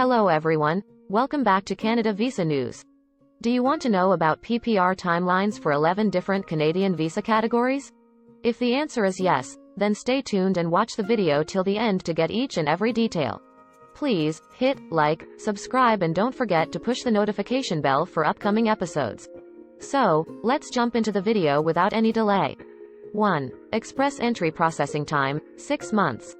Hello everyone, welcome back to Canada Visa News. Do you want to know about PPR timelines for 11 different Canadian visa categories? If the answer is yes, then stay tuned and watch the video till the end to get each and every detail. Please, hit like, subscribe and don't forget to push the notification bell for upcoming episodes. So, let's jump into the video without any delay. 1. Express Entry Processing Time, 6 months.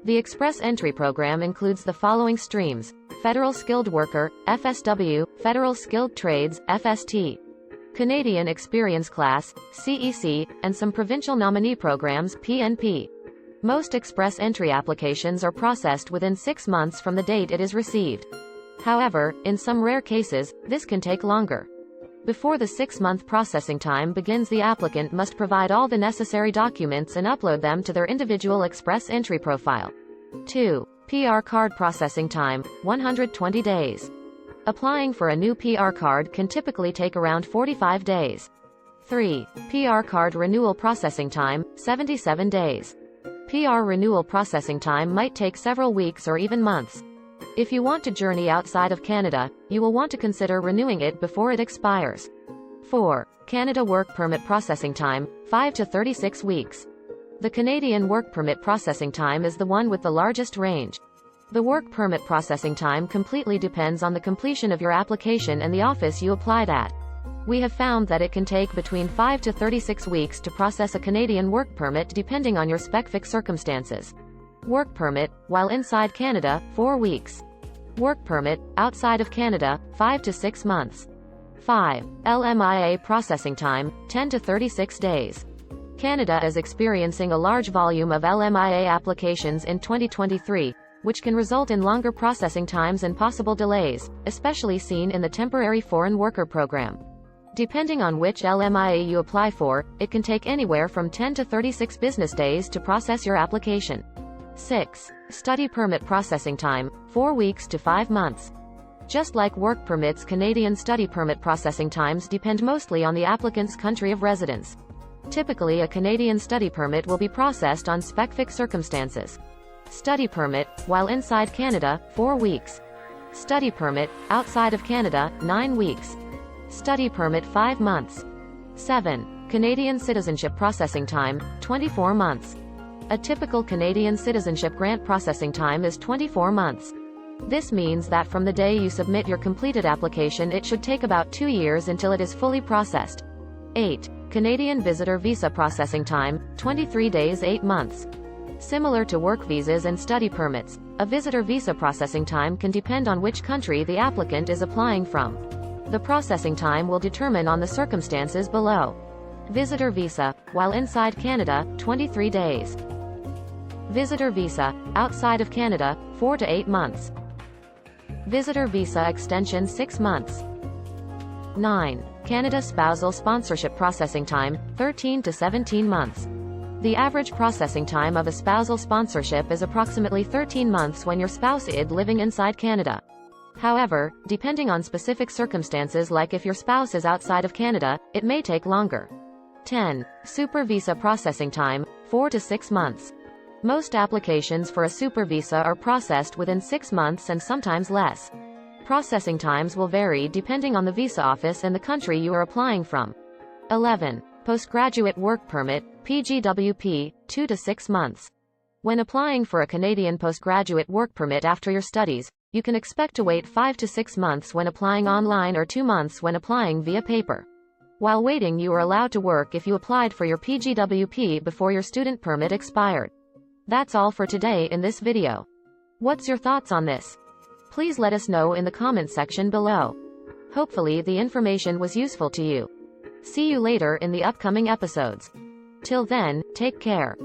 The Express Entry program includes the following streams: Federal Skilled Worker, FSW, Federal Skilled Trades, FST, Canadian Experience Class, CEC, and some provincial nominee programs, PNP. Most Express Entry applications are processed within 6 months from the date it is received. However, in some rare cases, this can take longer. Before the 6-month processing time begins, the applicant must provide all the necessary documents and upload them to their individual Express Entry profile. 2. PR Card Processing Time, 120 days. Applying for a new PR card can typically take around 45 days. 3. PR Card Renewal Processing Time, 77 days. PR renewal processing time might take several weeks or even months. If you want to journey outside of Canada, you will want to consider renewing it before it expires. 4. Canada Work Permit Processing Time, 5 to 36 weeks. The Canadian Work Permit Processing Time is the one with the largest range. The work permit processing time completely depends on the completion of your application and the office you applied at. We have found that it can take between 5 to 36 weeks to process a Canadian work permit depending on your specific circumstances. Work permit, while inside Canada, 4 weeks. Work permit, outside of Canada, 5 to 6 months. 5. LMIA processing time, 10 to 36 days. Canada is experiencing a large volume of LMIA applications in 2023, which can result in longer processing times and possible delays, especially seen in the Temporary Foreign Worker Program. Depending on which LMIA you apply for, it can take anywhere from 10 to 36 business days to process your application. 6. Study Permit Processing Time, 4 weeks to 5 months. Just like work permits, Canadian study permit processing times depend mostly on the applicant's country of residence. Typically, a Canadian study permit will be processed on specific circumstances. Study permit, while inside Canada, 4 weeks. Study permit, outside of Canada, 9 weeks. Study permit 5 months. 7. Canadian Citizenship Processing Time, 24 months. A typical Canadian citizenship grant processing time is 24 months. This means that from the day you submit your completed application, it should take about 2 years until it is fully processed. 8. Canadian Visitor Visa Processing Time, 23 days 8 months. Similar to work visas and study permits, a visitor visa processing time can depend on which country the applicant is applying from. The processing time will determine on the circumstances below. Visitor visa, while inside Canada, 23 days. Visitor visa, outside of Canada, 4 to 8 months. Visitor visa extension 6 months. 9. Canada Spousal Sponsorship Processing Time, 13 to 17 months. The average processing time of a spousal sponsorship is approximately 13 months when your spouse is living inside Canada. However, depending on specific circumstances, like if your spouse is outside of Canada, it may take longer. 10. Super Visa Processing Time, 4 to 6 months. Most applications for a super visa are processed within 6 months and sometimes less. Processing times will vary depending on the visa office and the country you are applying from. 11. Postgraduate Work Permit, PGWP, 2 to 6 months. When applying for a Canadian postgraduate work permit after your studies, you can expect to wait 5 to 6 months when applying online or 2 months when applying via paper. While waiting, you are allowed to work if you applied for your PGWP before your student permit expired. That's all for today in this video. What's your thoughts on this? Please let us know in the comments section below. Hopefully the information was useful to you. See you later in the upcoming episodes. Till then, take care.